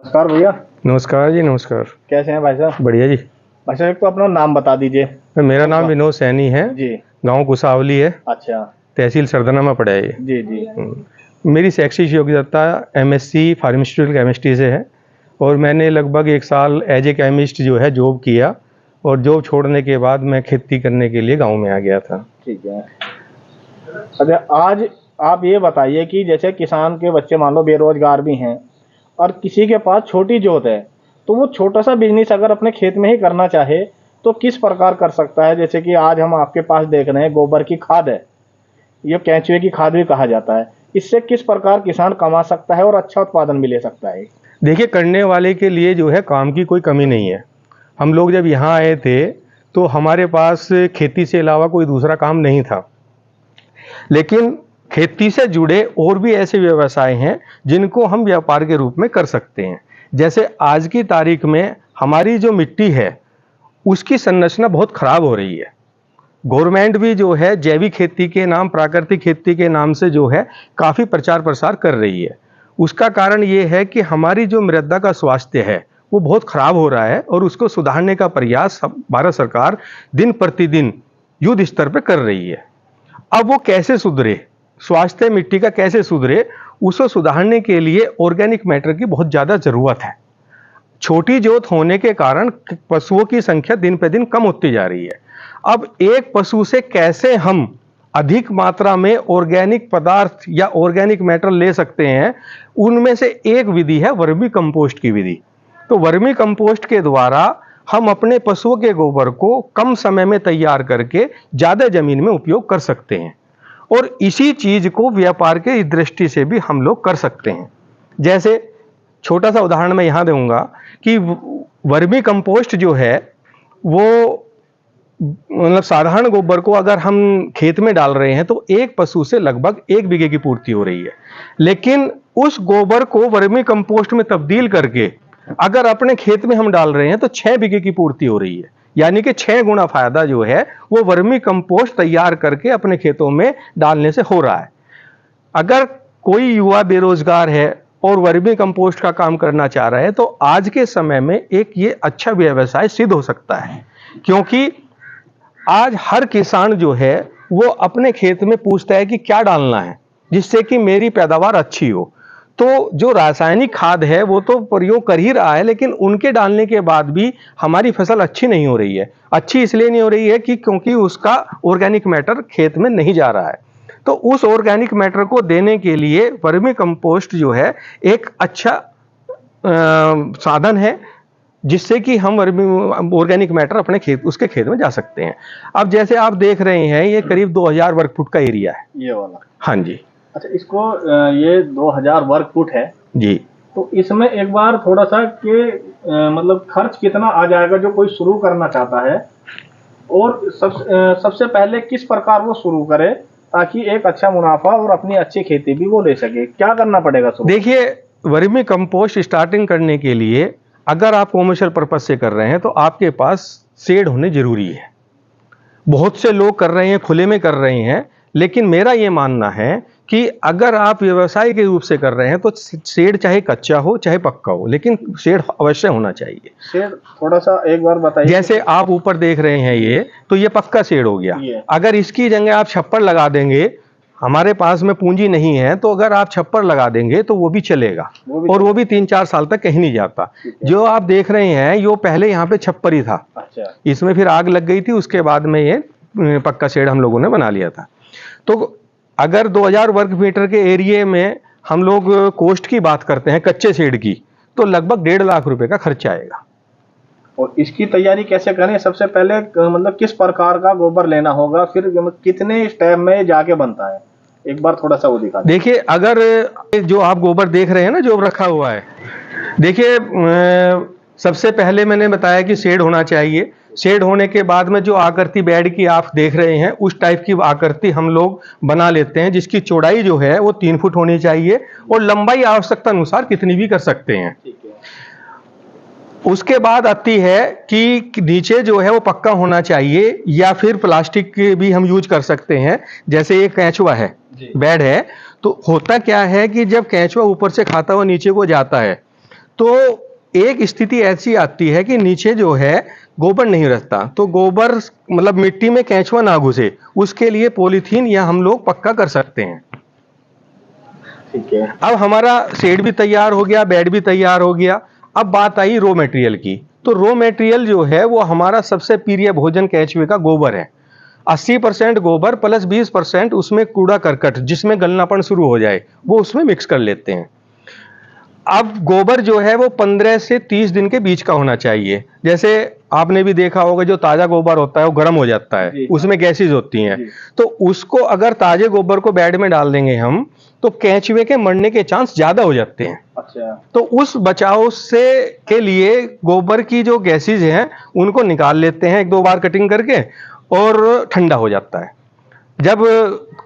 नमस्कार भैया। नमस्कार जी। नमस्कार। कैसे हैं भाई साहब? बढ़िया जी। भाई साहब एक तो अपना नाम बता दीजिए। मेरा नाम विनोद सैनी है जी। गांव कुसावली है, अच्छा। तहसील सरदना में पड़ा है ये। जी जी। मेरी शैक्षिक योग्यता एमएससी फार्मास्यूटिकल केमिस्ट्री से है और मैंने लगभग 1 साल एज ए केमिस्ट जो है जॉब किया और जॉब छोड़ने के बाद मैं खेती करने के लिए गांव में आ गया था। ठीक है। अच्छा, आज आप ये बताइए कि जैसे किसान के बच्चे मान लो बेरोजगार भी हैं और किसी के पास छोटी जोत है, तो वो छोटा सा बिजनेस अगर अपने खेत में ही करना चाहे तो किस प्रकार कर सकता है? जैसे कि आज हम आपके पास देख रहे हैं गोबर की खाद है, ये केंचुए की खाद भी कहा जाता है। इससे किस प्रकार किसान कमा सकता है और अच्छा उत्पादन भी ले सकता है? देखिए, करने वाले के लिए जो है काम की कोई कमी नहीं है। हम लोग जब यहाँ आए थे तो हमारे पास खेती से अलावा कोई दूसरा काम नहीं था, लेकिन खेती से जुड़े और भी ऐसे व्यवसाय हैं जिनको हम व्यापार के रूप में कर सकते हैं। जैसे आज की तारीख में हमारी जो मिट्टी है उसकी संरचना बहुत खराब हो रही है। गवर्नमेंट भी जो है जैविक खेती के नाम, प्राकृतिक खेती के नाम से जो है काफ़ी प्रचार प्रसार कर रही है। उसका कारण ये है कि हमारी जो मृदा का स्वास्थ्य है वो बहुत खराब हो रहा है और उसको सुधारने का प्रयास भारत सरकार दिन प्रतिदिन युद्ध स्तर पर कर रही है। अब वो कैसे सुधरे, स्वास्थ्य मिट्टी का कैसे सुधरे, उसको सुधारने के लिए ऑर्गेनिक मैटर की बहुत ज़्यादा ज़रूरत है। छोटी जोत होने के कारण पशुओं की संख्या दिन पे दिन कम होती जा रही है। अब एक पशु से कैसे हम अधिक मात्रा में ऑर्गेनिक पदार्थ या ऑर्गेनिक मैटर ले सकते हैं, उनमें से एक विधि है वर्मी कंपोस्ट की विधि। तो वर्मी कंपोस्ट के द्वारा हम अपने पशुओं के गोबर को कम समय में तैयार करके ज़्यादा जमीन में उपयोग कर सकते हैं और इसी चीज़ को व्यापार के दृष्टि से भी हम लोग कर सकते हैं। जैसे छोटा सा उदाहरण मैं यहाँ दूंगा कि वर्मी कंपोस्ट जो है वो मतलब साधारण गोबर को अगर हम खेत में डाल रहे हैं तो एक पशु से लगभग 1 बीघे की पूर्ति हो रही है, लेकिन उस गोबर को वर्मी कंपोस्ट में तब्दील करके अगर अपने खेत में हम डाल रहे हैं तो 6 बीघे की पूर्ति हो रही है। यानी कि 6 गुना फायदा जो है वो वर्मी कंपोस्ट तैयार करके अपने खेतों में डालने से हो रहा है। अगर कोई युवा बेरोजगार है और वर्मी कंपोस्ट का काम करना चाह रहा है तो आज के समय में एक ये अच्छा व्यवसाय सिद्ध हो सकता है, क्योंकि आज हर किसान जो है वो अपने खेत में पूछता है कि क्या डालना है जिससे कि मेरी पैदावार अच्छी हो। तो जो रासायनिक खाद है वो तो प्रयोग कर ही रहा है, लेकिन उनके डालने के बाद भी हमारी फसल अच्छी नहीं हो रही है। अच्छी इसलिए नहीं हो रही है कि क्योंकि उसका ऑर्गेनिक मैटर खेत में नहीं जा रहा है। तो उस ऑर्गेनिक मैटर को देने के लिए वर्मी कंपोस्ट जो है एक अच्छा साधन है जिससे कि हम ऑर्गेनिक मैटर अपने खेत उसके खेत में जा सकते हैं। अब जैसे आप देख रहे हैं ये करीब 2000 वर्ग फुट का एरिया है ये वाला। हाँ जी। अच्छा, इसको ये 2000 वर्ग फुट है जी। तो इसमें एक बार थोड़ा सा कि मतलब खर्च कितना आ जाएगा जो कोई शुरू करना चाहता है, और सबसे पहले किस प्रकार वो शुरू करे ताकि एक अच्छा मुनाफा और अपनी अच्छी खेती भी वो ले सके? क्या करना पड़ेगा शुरू? देखिए, वर्मी कंपोस्ट स्टार्टिंग करने के लिए अगर आप कॉमर्शियल पर्पज से कर रहे हैं तो आपके पास शेड होने जरूरी है। बहुत से लोग कर रहे हैं, खुले में कर रहे हैं, लेकिन मेरा ये मानना है कि अगर आप व्यवसाय के रूप से कर रहे हैं तो शेड चाहे कच्चा हो चाहे पक्का हो, लेकिन शेड अवश्य होना चाहिए। शेड थोड़ा सा एक बार बताइए। जैसे आप ऊपर देख रहे हैं ये, तो ये पक्का शेड हो गया। अगर इसकी जगह आप छप्पर लगा देंगे, हमारे पास में पूंजी नहीं है, तो अगर आप छप्पर लगा देंगे तो वो भी चलेगा और वो भी 3-4 साल तक कहीं नहीं जाता। जो आप देख रहे हैं ये पहले यहाँ पे छप्पर ही था। अच्छा। इसमें फिर आग लग गई थी, उसके बाद में ये पक्का शेड हम लोगों ने बना लिया था। तो अगर 2000 वर्ग मीटर के एरिया में हम लोग कॉस्ट की बात करते हैं कच्चे शेड की, तो लगभग 1.5 लाख रुपए का खर्चा आएगा। और इसकी तैयारी कैसे करें? सबसे पहले मतलब किस प्रकार का गोबर लेना होगा, फिर कितने स्टेप में जाके बनता है, एक बार थोड़ा सा वो दिखा दें। देखिए, अगर जो आप गोबर देख रहे हैं ना जो रखा हुआ है, देखिए सबसे पहले मैंने बताया कि शेड होना चाहिए। शेड होने के बाद में जो आकृति बेड की आप देख रहे हैं उस टाइप की आकृति हम लोग बना लेते हैं, जिसकी चौड़ाई जो है वो 3 फुट होनी चाहिए और लंबाई आवश्यकता अनुसार कितनी भी कर सकते हैं। उसके बाद आती है कि नीचे जो है वो पक्का होना चाहिए या फिर प्लास्टिक भी हम यूज कर सकते हैं। जैसे ये केंचुआ है, बेड है, तो होता क्या है कि जब केंचुआ ऊपर से खाता हुआ नीचे को जाता है तो एक स्थिति ऐसी आती है कि नीचे जो है गोबर नहीं रहता, तो गोबर मतलब मिट्टी में केंचुआ ना घुसे, उसके लिए पॉलीथीन या हम लोग पक्का कर सकते हैं। ठीक है। अब हमारा शेड भी तैयार हो गया, बेड भी तैयार हो गया। अब बात आई रॉ मटेरियल की। तो रॉ मटेरियल जो है वो हमारा सबसे प्रिय भोजन केंचुए का गोबर है। 80% गोबर प्लस 20% उसमें कूड़ा करकट जिसमें गलनापन शुरू हो जाए वो उसमें मिक्स कर लेते हैं। अब गोबर जो है वो 15 से 30 दिन के बीच का होना चाहिए। जैसे आपने भी देखा होगा जो ताजा गोबर होता है वो गर्म हो जाता है, उसमें गैसेज होती हैं। तो उसको अगर ताजे गोबर को बेड में डाल देंगे हम, तो केंचुए के मरने के चांस ज्यादा हो जाते हैं। अच्छा। तो उस बचाव से के लिए गोबर की जो गैसेज हैं उनको निकाल लेते हैं 1-2 बार कटिंग करके, और ठंडा हो जाता है। जब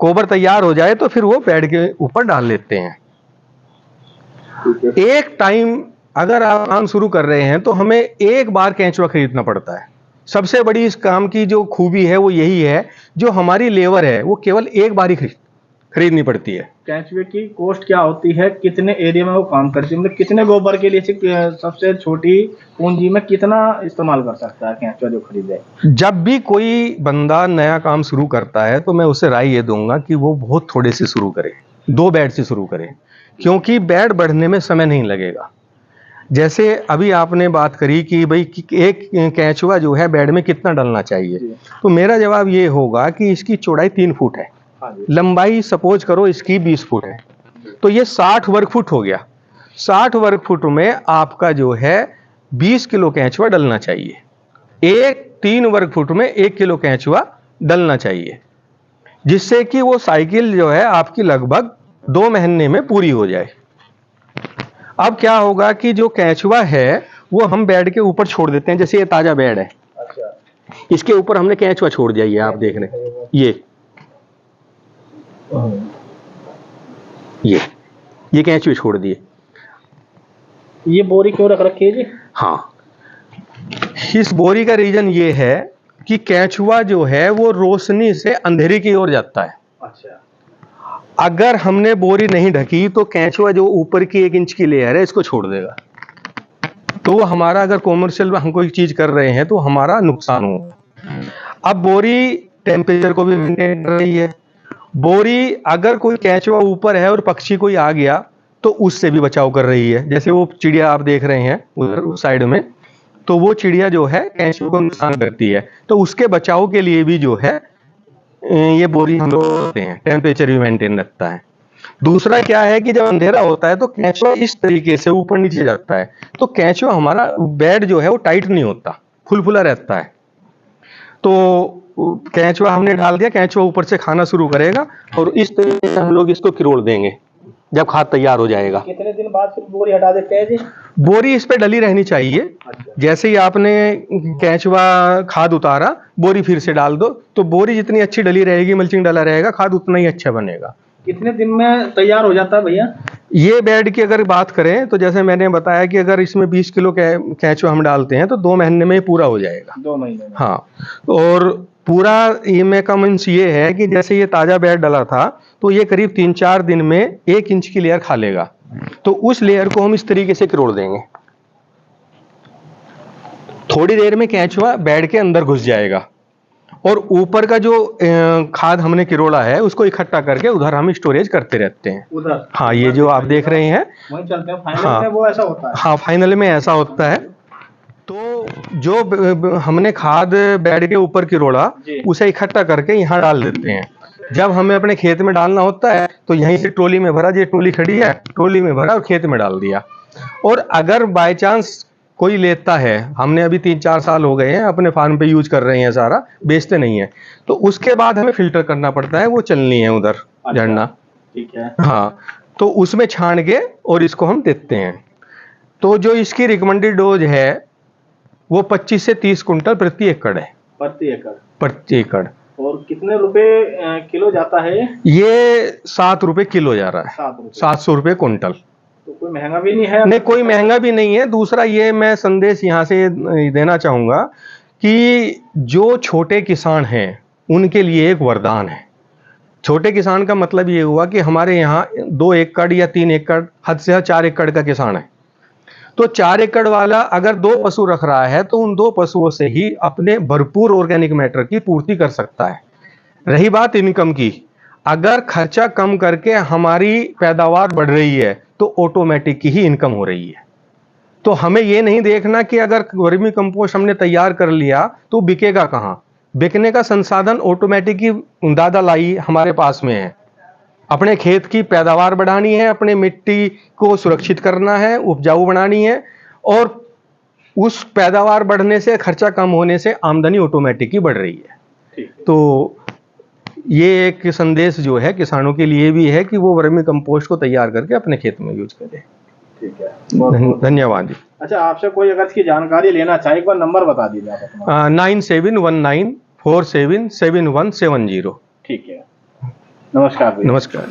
गोबर तैयार हो जाए तो फिर वो बेड के ऊपर डाल लेते हैं। एक टाइम अगर आप काम शुरू कर रहे हैं तो हमें एक बार केंचुआ खरीदना पड़ता है। सबसे बड़ी इस काम की जो खूबी है वो यही है, जो हमारी लेबर है वो केवल एक बार ही खरीदनी पड़ती है। केंचुए की कॉस्ट क्या होती है, कितने एरिया में वो काम करती है, मतलब कितने गोबर के लिए सबसे छोटी पूंजी में कितना इस्तेमाल कर सकता है केंचुआ जो खरीदे? जब भी कोई बंदा नया काम शुरू करता है तो मैं उसे राय ये दूंगा कि वो बहुत थोड़े से शुरू करे, 2 बेड से शुरू करे, क्योंकि बेड बढ़ने में समय नहीं लगेगा। जैसे अभी आपने बात करी कि भाई एक केंचुआ जो है बेड में कितना डलना चाहिए, तो मेरा जवाब ये होगा कि इसकी चौड़ाई 3 फुट है, लंबाई सपोज करो इसकी 20 फुट है, तो ये 60 वर्ग फुट हो गया। 60 वर्ग फुट में आपका जो है 20 किलो केंचुआ डलना चाहिए। 3 वर्ग फुट में 1 किलो केंचुआ डलना चाहिए, जिससे कि वो साइकिल जो है आपकी लगभग 2 महीने में पूरी हो जाए। अब क्या होगा कि जो केंचुआ है वो हम बेड के ऊपर छोड़ देते हैं। जैसे ये ताजा बेड है, अच्छा, इसके ऊपर हमने केंचुआ छोड़ दिया, ये आप देख रहे हैं, ये केंचुए छोड़ दिए। ये बोरी क्यों रख रखी है जी? हाँ, इस बोरी का रीजन ये है कि केंचुआ जो है वो रोशनी से अंधेरे की ओर जाता है। अच्छा। अगर हमने बोरी नहीं ढकी तो केंचुआ जो ऊपर की 1 इंच की लेयर है इसको छोड़ देगा। तो हमारा अगर कॉमर्शियल में हम कोई चीज कर रहे हैं तो हमारा नुकसान होगा। अब बोरी टेम्परेचर को भी मेंटेन कर रही है। बोरी अगर कोई केंचुआ ऊपर है और पक्षी कोई आ गया तो उससे भी बचाव कर रही है। जैसे वो चिड़िया आप देख रहे हैं उधर उस साइड में, तो वो चिड़िया जो है केंचुए को नुकसान करती है, तो उसके बचाव के लिए भी जो है ये बोरी हम लोग करते हैं, टेम्परेचर भी मेंटेन रखता है। दूसरा क्या है कि जब अंधेरा होता है तो केंचुआ इस तरीके से ऊपर नीचे जाता है, तो केंचुआ हमारा बेड जो है वो टाइट नहीं होता, फुलफुला रहता है। तो केंचुआ हमने डाल दिया, केंचुआ ऊपर से खाना शुरू करेगा और इस तरीके से हम लोग इसको किरोड़ देंगे जब खाद तैयार हो जाएगा। कितने दिन बाद फिर बोरी हटा देते हैं जी? बोरी इस पे डली रहनी चाहिए। अच्छा। जैसे ही आपने केंचुआ खाद उतारा, बोरी फिर से डाल दो, तो बोरी जितनी अच्छी डली रहेगी, मल्चिंग डला रहेगा, खाद उतना ही अच्छा बनेगा। कितने दिन में तैयार हो जाता है भैया? ये बेड की अगर बात करें तो जैसे मैंने बताया कि अगर इसमें 20 किलो केंचुआ हम डालते हैं तो 2 महीने में पूरा हो जाएगा। 2 महीने में? हाँ, और पूरा ये में का मीन्स ये है कि जैसे ये ताजा बेड डला था तो ये करीब 3-4 दिन में 1 इंच की लेयर खा लेगा, तो उस लेयर को हम इस तरीके से किरोड़ देंगे। थोड़ी देर में केंचुआ बेड के अंदर घुस जाएगा और ऊपर का जो खाद हमने किरोड़ा है उसको इकट्ठा करके उधर हम स्टोरेज करते रहते हैं उधर? हाँ, ये जो आप देख रहे हैं वहीं चलते हैं फाइनल में, वो ऐसा होता है? हाँ, फाइनल में ऐसा होता है। तो जो हमने खाद बेड के ऊपर किरोड़ा उसे इकट्ठा करके यहाँ डाल देते हैं। जब हमें अपने खेत में डालना होता है तो यहीं से ट्रॉली में भरा, ये ट्रॉली खड़ी है, ट्रॉली में भरा और खेत में डाल दिया। और अगर बाय चांस कोई लेता है, हमने अभी 3-4 साल हो गए हैं अपने फार्म पे यूज कर रहे हैं, सारा बेचते नहीं है, तो उसके बाद हमें फिल्टर करना पड़ता है, वो चलनी है उधर झरना। ठीक है। हाँ, तो उसमें छान के और इसको हम देते हैं। तो जो इसकी रिकमेंडेड डोज है वो 25 से 30 कुंटल प्रति एकड़ है। प्रति एकड़। और कितने रुपए किलो जाता है ये 7 रुपए किलो जा रहा है। 700 रुपए कुंटल। तो कोई महंगा भी नहीं है? नहीं, कोई महंगा भी नहीं है। दूसरा ये मैं संदेश यहाँ से देना चाहूंगा कि जो छोटे किसान हैं उनके लिए एक वरदान है। छोटे किसान का मतलब ये हुआ कि हमारे यहाँ 2 एकड़ या 3 एकड़, हद से 4 एकड़ का किसान है, तो 4 एकड़ वाला अगर 2 पशु रख रहा है तो उन 2 पशुओं से ही अपने भरपूर ऑर्गेनिक मैटर की पूर्ति कर सकता है। रही बात इनकम की, अगर खर्चा कम करके हमारी पैदावार बढ़ रही है तो ऑटोमेटिक ही इनकम हो रही है। तो हमें ये नहीं देखना कि अगर वर्मी कंपोस्ट हमने तैयार कर लिया तो बिकेगा कहाँ। बिकने का संसाधन ऑटोमेटिक ही दादा लाई हमारे पास में है। अपने खेत की पैदावार बढ़ानी है, अपने मिट्टी को सुरक्षित करना है, उपजाऊ बनानी है, और उस पैदावार बढ़ने से, खर्चा कम होने से आमदनी ऑटोमेटिक ही बढ़ रही है। तो ये एक संदेश जो है किसानों के लिए भी है कि वो वर्मी कंपोस्ट को तैयार करके अपने खेत में यूज करें। ठीक है, धन्यवाद जी। अच्छा, आपसे कोई अगर इसकी जानकारी लेना चाहे एक बार नंबर बता दीजिए आप अपना। 9719477170। ठीक है, नमस्कार। नमस्कार।